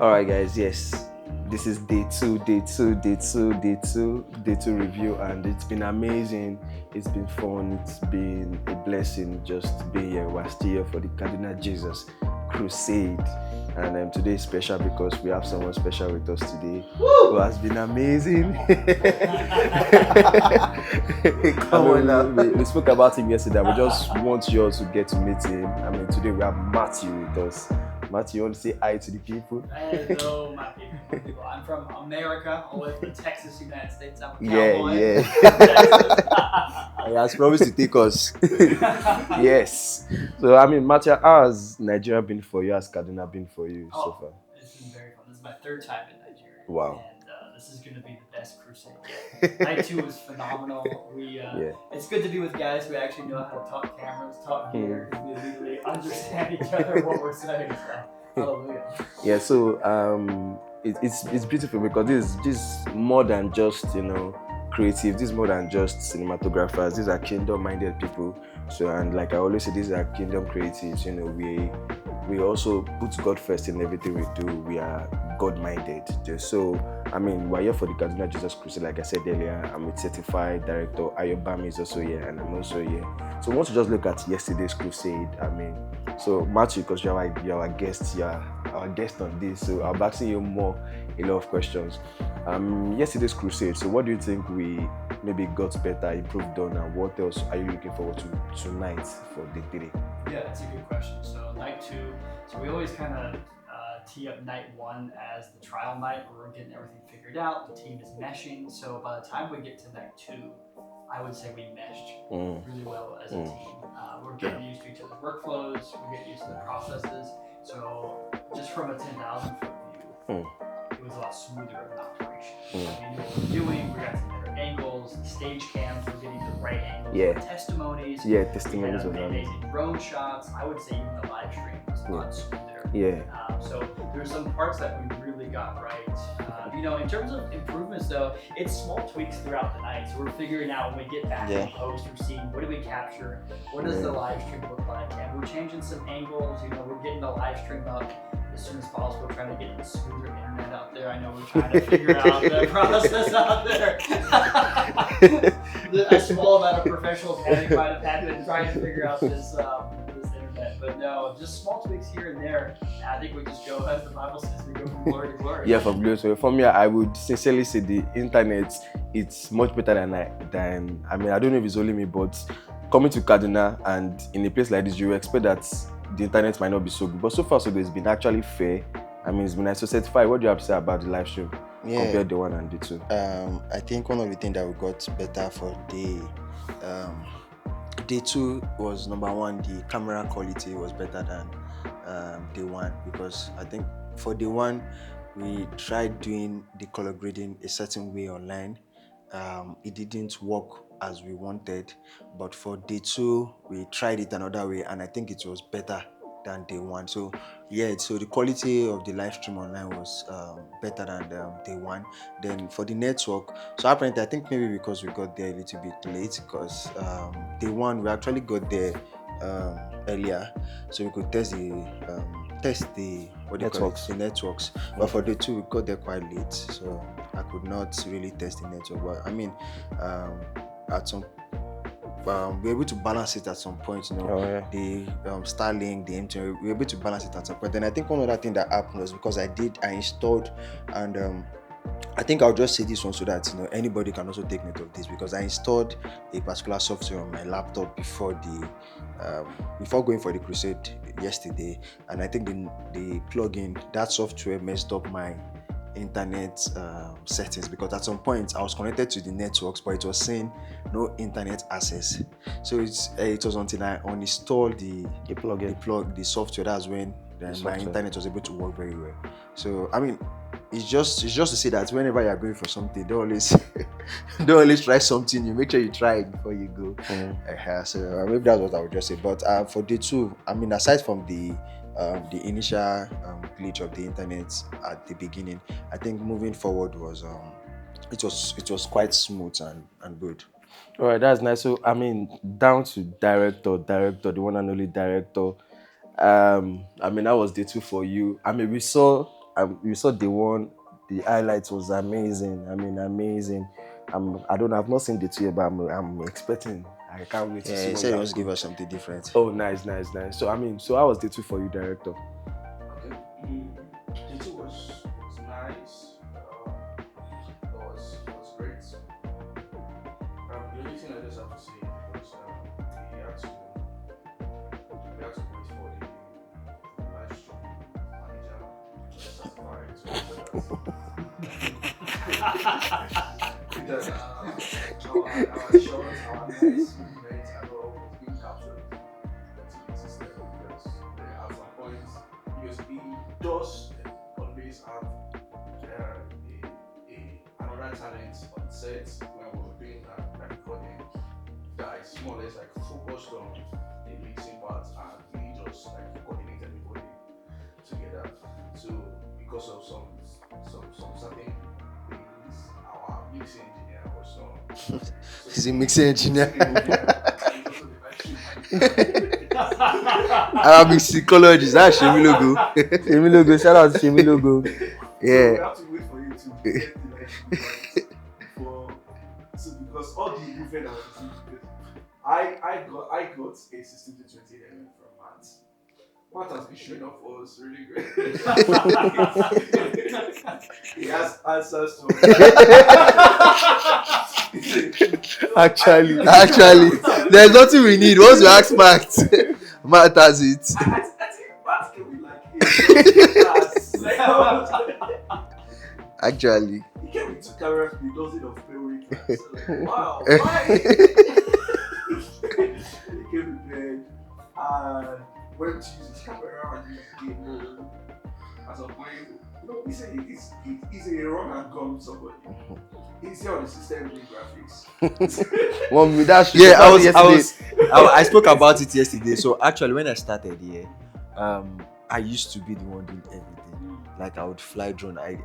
All right, guys. Yes, this is day two review, and it's been amazing. It's been fun. It's been a blessing just being here. We're still here for the Kaduna Jesus Crusade, and today is special because we have someone special with us today who has been amazing. Come on now. We spoke about him yesterday. We just want you all to get to meet him. Today we have Matthew with us. Matthew, you want to say hi to the people? Hello, my people. I'm from America, all the way from Texas, United States. I'm a cowboy. Yeah. He has promised to take us. Yes. So, Matthew, how has Nigeria been for you? Has Kaduna been for you so far? It's been very fun. This is my third time in Nigeria. Wow. And this is going to be the best crusade yet. Night 2 was phenomenal. It's good to be with guys who actually know how to talk cameras, talk gear, and we really understand each other, what we're saying. So, hallelujah. Yeah, so it's beautiful because this is more than just, creative. This is more than just cinematographers. These are kingdom-minded people. So, and like I always say, these are kingdom creatives. We also put God first in everything we do. We are God-minded. So, we're here for the Kaduna Jesus Crusade. Like I said earlier, I'm a certified director. Ayobami is also here, and I'm also here. So, I want to just look at yesterday's crusade. So Matthew, because you're our guest, our guest on this. So I'll be asking you a lot of questions. Yesterday's crusade. So, what do you think we maybe got better, improved on, and what else are you looking forward to tonight for day 3? Yeah, that's a good question. So night 2, so we always kind of tee up night 1 as the trial night where we're getting everything figured out. The team is meshing. So by the time we get to night 2, I would say we meshed really well as a team. We're getting used to each other's workflows. We're getting used to the processes. So just from a 10,000 foot view, it was a lot smoother of an operation. We knew what we were doing. We got some better angles. The stage cams were getting the right angles. Yeah. Testimonies. Yeah, testimonies. We had amazing drone shots. I would say even the live stream was a lot smoother. Yeah. So there's some parts that we really got right. In terms of improvements though, it's small tweaks throughout the night. So we're figuring out when we get back in post, we're seeing what do we capture, what does the live stream look like, and we're changing some angles. We're getting the live stream up as soon as possible, trying to get the smoother internet out there. I know we're trying to figure out the process out there. A small amount of professional panic might have happened trying to figure out this internet, but no, just small tweaks here and there. And I think we just go, as the Bible says, we go from glory to glory. Yeah, from glory to glory. For me, I would sincerely say the internet, it's much better than I don't know if it's only me, but coming to Kaduna and in a place like this, you expect that the internet might not be so good, but so far so good. It's been actually fair. It's been nice. So certified, what do you have to say about the live stream compared to the 1 and the 2? I think one of the things that we got better for day 2 was number 1, the camera quality was better than day 1, because I think for day 1 we tried doing the color grading a certain way online. It didn't work as we wanted, but for day 2 we tried it another way, and I think it was better than day 1. So the quality of the live stream online was better than day 1. Then for the network, so apparently I think maybe because we got there a little bit late, because day 1 we actually got there earlier, so we could test the networks. But for day 2 we got there quite late, so I could not really test the network. But at some we're able to balance it at some point, the Starlink, the MTN, we're able to balance it at some point. Then I think one other thing that happened was because I installed, and I think I'll just say this one so that anybody can also take note of this, because I installed a particular software on my laptop before going for the crusade yesterday, and I think the plugin, that software messed up my internet settings, because at some point I was connected to the networks, but it was saying no internet access. So it was until I uninstalled the software, that's when my internet was able to work very well. So it's just to say that whenever you're going for something, don't always try something new. Make sure you try it before you go. So maybe that's what I would just say. But for day 2, aside from the initial glitch of the internet at the beginning, I think moving forward was it was quite smooth and good. All right, that's nice. So down to director, the one and only director. That was day 2 for you. We saw you saw the one, the highlights was amazing. I mean, amazing. I don't know, I've not seen the two yet, but I'm expecting. I can't wait to Yeah, see he what said you he have wants to give cooked. us something different. Oh, nice. So I mean, so how was the two for you, director? Okay. The two was nice. Was great. The only thing I just have to say was we had to wait for the live stream manager to certify it to ensure that our assurance, our nice movement and all was being captured into the system because at some point USB does always have another talent on set when we were doing that recording that is more or less like focused on the mixing part and we just like coordinate everybody together. So because of some certain things, our mixing engineer was not. He's a mixing engineer. And also the live stream manager. I'm a psychologist. That's Shemi logo. Shemi logo, shout out to Shemi logo. Yeah. So we have to wait for you to get the live stream right before. So because all the movement that was because I got a 16 to 20 mm from Matt. Matt has been showing off for us really great. He has answers to Actually, there's nothing we need. Once we ask Matt has it. I think Matt can be like Actually. he came with 2 cameras with dozens of paying class. So like, wow, why? He came prepared and went to use his camera and use game mode. At some point, he's a run and gun somebody. He's here on the system doing graphics. I spoke about it yesterday. So actually, when I started here, I used to be the one doing everything. Like I would fly drone. I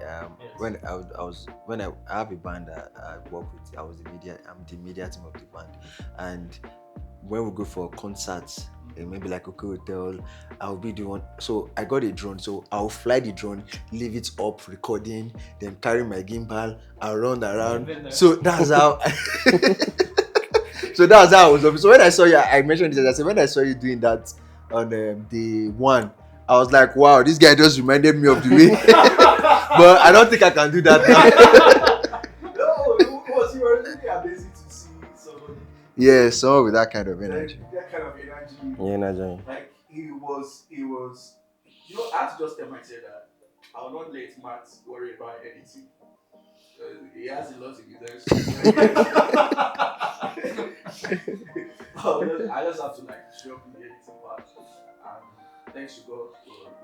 have a band that I work with. I'm the media team of the band, and when we go for concerts, maybe like Oko Hotel, I'll be the one. So I got a drone, so I'll fly the drone, leave it up, recording, then carry my gimbal, I'll run around. So that's how. So that's how I was. So when I saw you, I mentioned this. I said when I saw you doing that on the one, I was like, wow, this guy just reminded me of the way. But I don't think I can do that now. No, it was really amazing to see somebody. Yeah, someone with that kind of energy. That kind of energy. Yeah, energy. Like he was. I have to just tell myself that I will not let Matt worry about anything. He has a lot of I just have to like show up in the editing part. And thanks to God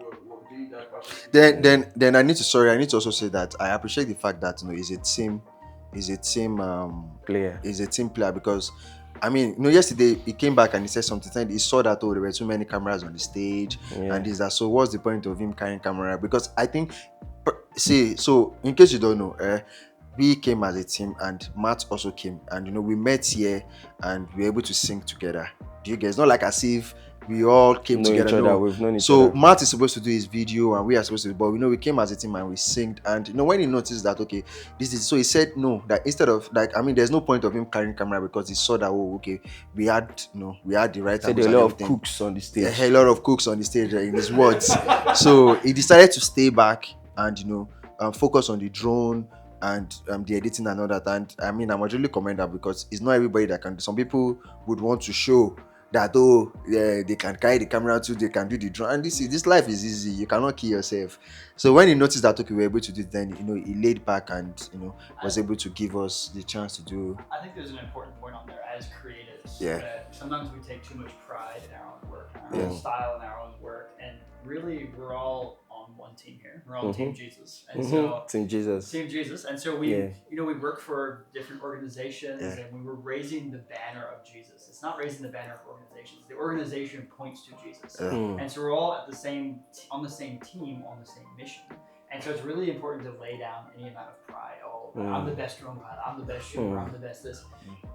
we're doing that perfectly. Then I need to also say that I appreciate the fact that is a team player because I mean, yesterday he came back and he said something. He saw that there were too many cameras on the stage, and is that so? What's the point of him carrying camera? Because I think, so in case you don't know, we came as a team, and Matt also came, and we met here, and we were able to sing together. Do you guys not like as if we all came together? No. We've known each So other. Matt is supposed to do his video, and we are supposed to. But we came as a team and we synced. And when he noticed that this is so, he said no. That instead of there's no point of him carrying camera because he saw that we had the right. Said a lot of cooks on the stage. A lot of cooks on the stage, in his words. So he decided to stay back and focus on the drone and the editing and all that. And I mean, I must really commend that because it's not everybody that can do. Some people would want to show that they can carry the camera too, they can do the drone, and this life is easy. You cannot kill yourself. So when he noticed that we were able to do it, then he laid back and was able to give us the chance to do. I think there's an important point on there as creatives. Yeah. That sometimes we take too much pride in our own work, in our own style, in our own work, and really we're all on one team here. We're on Team Jesus, and so Team Jesus, and so we we work for different organizations, and we were raising the banner of Jesus. It's not raising the banner of organizations. The organization points to Jesus, and so we're all at on the same team, on the same mission. And so it's really important to lay down any amount of pride. I'm the best drone pilot. I'm the best shooter. I'm the best this.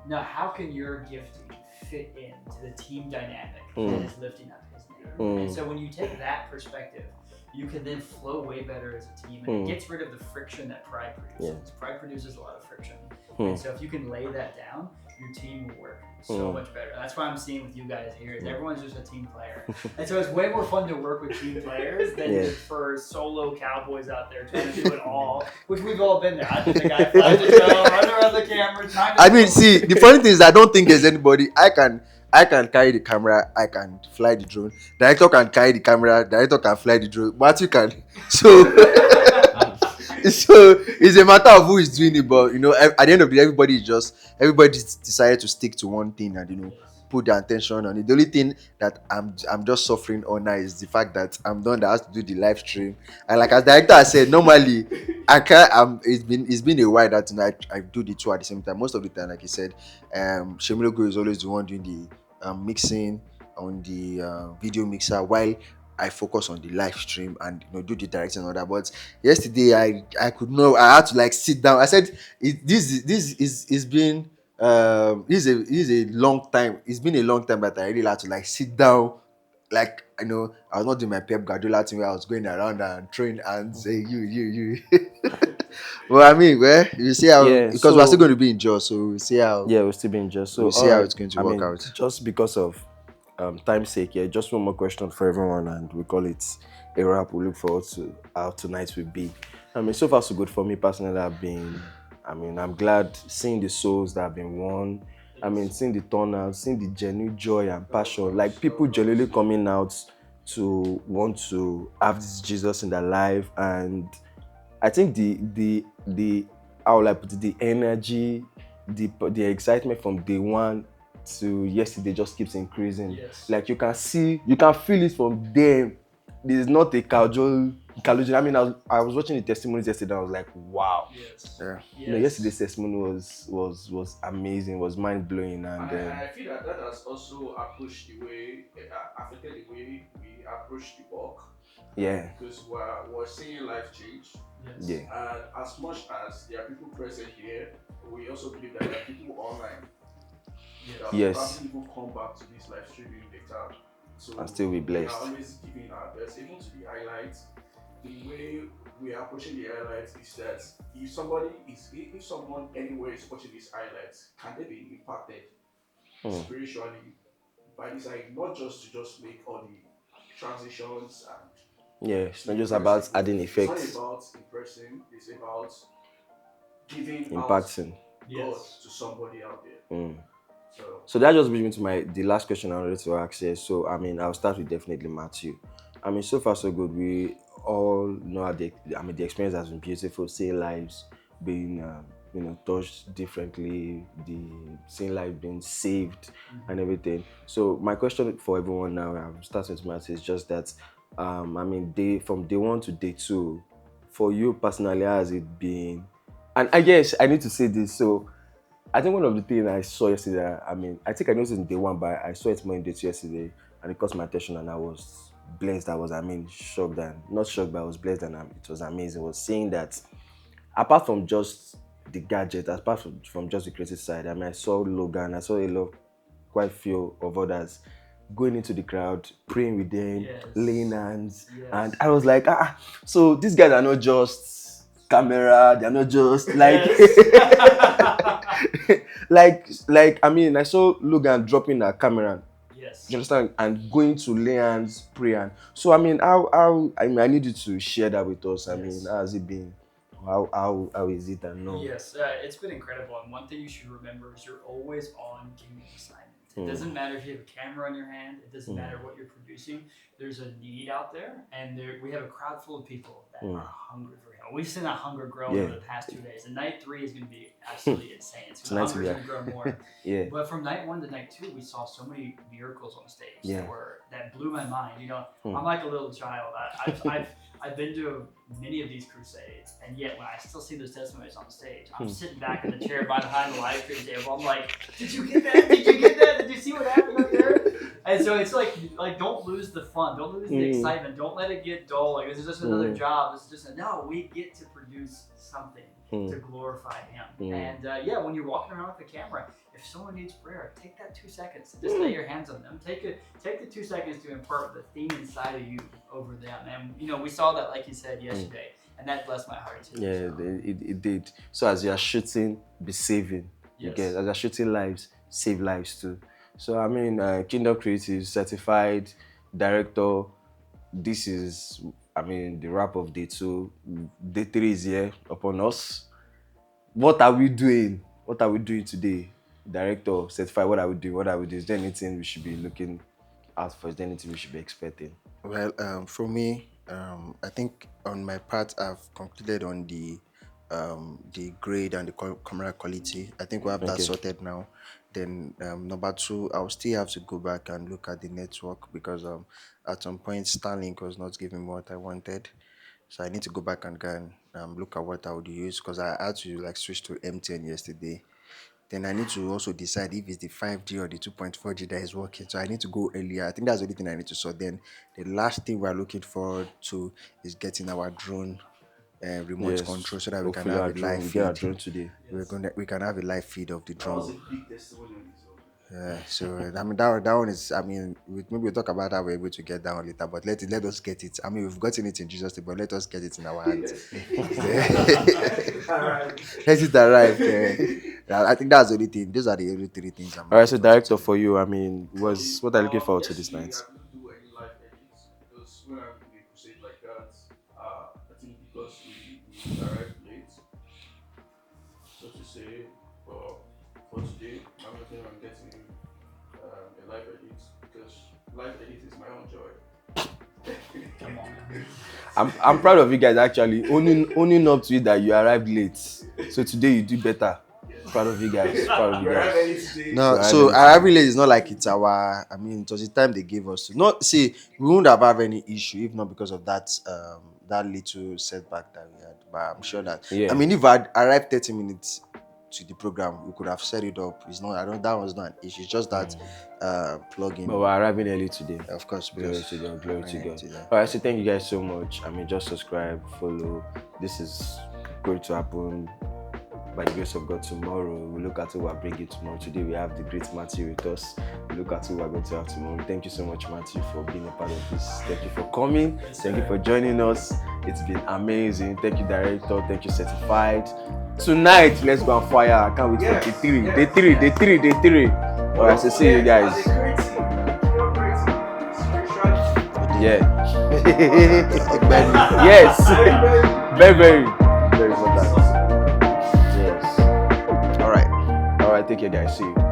Now, how can your gifting fit into the team dynamic that is lifting up His name? And so when you take that perspective, you can then flow way better as a team, and it gets rid of the friction that pride produces. Pride produces a lot of friction. And so if you can lay that down, your team will work so much better. That's what I'm seeing with you guys here. Is everyone's just a team player, and so it's way more fun to work with team players than for solo cowboys out there trying to do it all. Which we've all been there. I've been the guy flying the show, running around the camera, trying to. I mean, see, the funny thing is, I don't think there's anybody. I can carry the camera. I can fly the drone. Director can carry the camera. Director can fly the drone. Matthew can. So. So it's a matter of who is doing it, but at the end of the day, everybody decided to stick to one thing and put their attention on it. The only thing that I'm just suffering on now is the fact that I'm the one that has to do the live stream. And like as director I said, normally I can't. It's been a while that I do the two at the same time. Most of the time, like you said, Shemilogo is always the one doing the mixing on the video mixer while I focus on the live stream and do the directing and all that. But yesterday I could not. I had to sit down. I said this is been this is a long time. It's been a long time that I really had to sit down. I was not doing my Pep Guardiola thing where I was going around and throwing and say you. Well, I mean, you see how because we're still going to be in Jos, so we'll see how. Yeah, we'll still be in Jos. So we'll see how it's going to work out. Just because of time's sake, just one more question for everyone, and we call it a wrap. We look forward to how tonight will be. So far so good for me personally. I'm glad seeing the souls that have been won. Seeing the turnout, seeing the genuine joy and passion, people genuinely coming out to want to have this Jesus in their life. And I think the how will I put it, the energy, the excitement from day one to yesterday just keeps increasing. Yes. You can feel it from them. There's not a casual. I was watching the testimonies yesterday. I was like, wow. Yes. Yeah. Yes. Yesterday's testimony was amazing. Was mind blowing, and I feel that has also approached the way affected the way we approach the work. Yeah. Because we're seeing life change. Yes. Yeah. And as much as there are people present here, we also believe that there are people online. Yes. People come back to this live streaming later. So And still be blessed. We are always giving our best, even to the highlights. The way we are approaching the highlights is that if someone anywhere is watching these highlights, can they be impacted spiritually by this? Not just to make all the transitions and it's not just about adding effects. It's not about impressing. It's about giving Impacting. God to somebody out there. So that just brings me to the last question I wanted to ask here. So I'll start with definitely Matthew. So far so good. We all know the experience has been beautiful. Seeing lives being touched differently, seeing life being saved and everything. So my question for everyone now, I'm starting with Matthew, is just that from day one to day two, for you personally, how has it been? And I guess I need to say this. So I think one of the things I saw yesterday, I think I noticed in day one, but I saw it more in day two yesterday, and it caught my attention, and I was blessed. I was, shocked, and not shocked, but I was blessed, and it was amazing. Was seeing that apart from just the gadget, apart from just the creative side, I saw Logan, I saw quite few of others going into the crowd, praying with them, laying hands, and I was like, so these guys are not just camera, they're not just I saw Logan dropping a camera. Yes. You understand? And going to lay hands, pray. And so how I need you to share that with us. How has it been? How is it? And no. Yes, it's been incredible. And one thing you should remember is you're always on kingdom assignment. It doesn't matter if you have a camera in your hand. It doesn't matter what you're producing. There's a need out there, and we have a crowd full of people that are hungry for Him. We've seen that hunger grow over the past 2 days, and night 3 is going to be absolutely insane. So the hunger is going to grow more. But from night 1 to night 2, we saw so many miracles on stage that blew my mind. I'm like a little child. I've been to many of these crusades, and yet when I still see those testimonies on stage, I'm sitting back in the chair behind the live stream table. I'm like, did you get that? Did you get that? Did you see what happened up there? And so it's like don't lose the fun, don't lose the excitement, don't let it get dull. This is just another job. This is just no. We get to produce something. to glorify Him. And yeah, when you're walking around with the camera, if someone needs prayer, take that 2 seconds and just lay your hands on them. Take the 2 seconds to impart the theme inside of you over them. And you know, we saw that, like you said yesterday, and that blessed my heart too. Yeah, so. it did. So as you are shooting, be saving. You Yes. get, as you're shooting lives, save lives too. So I mean, Kingdom Creative certified director. This is, I mean, the wrap of day 2. Day 3 is here upon us. What are we doing? What are we doing today? Director certified. What are we doing? What are we doing? Is there anything we should be looking out for? Is there anything we should be expecting? Well, for me, I think on my part, I've concluded on the grade and the camera quality. I think we have that sorted now. Then number 2, I'll still have to go back and look at the network because at some point Starlink was not giving me what I wanted. So I need to go back and go and look at what I would use because I had to like switch to MTN yesterday. Then I need to also decide if it's the 5G or the 2.4G that is working. So I need to go earlier. I think that's the only thing I need to sort. Then the last thing we're looking forward to is getting our drone remote control so that we can Hopefully have our a drone, live we feed. get our drone today. We can have a live feed of the That was drone. a big testimony on his own. So I mean that one is, I mean, maybe we'll talk about how we're able to get that one later, but let us get it. I mean, we've gotten it in Jesus' name, but let us get it in our hands. Let it arrive. I think that's the only thing. Those are the only 3 things. All right, so director, for you, I mean, what are you looking forward to this night? I couldn't do any live edits because when I'm in a crusade like that, I think because we arrived late, so to say, for today, I'm looking on getting a live edit because live edit is my own joy. Come on. I'm proud of you guys actually owning up to it that you arrived late. So today you do better. Proud of you guys. Proud of you guys. No, so our village is not like it's our. I mean, it was the time they gave us to. Not see, we wouldn't have any issue if not because of that that little setback that we had. But I'm sure that. Yeah. I mean, if I arrived 30 minutes to the program, we could have set it up. It's not. I don't. That was not an issue. It's just that plugin. But we're arriving early today. Of course, Glory because to God. Glory to God. yeah. All right, so thank you guys so much. I mean, just subscribe, follow. This is going to happen by the grace of God tomorrow. We look at who we're bringing tomorrow. Today we have the great Matthew with us. We look at who we're going to have tomorrow. Thank you so much, Matthew, for being a part of this. Thank you for coming. Thank you for joining us. It's been amazing. Thank you, director. Thank you, certified. Tonight, let's go on fire. I can't wait for day 3. All right, so see you guys. Yeah. Yes. Very important. Yes. All right. Take care, guys. See you.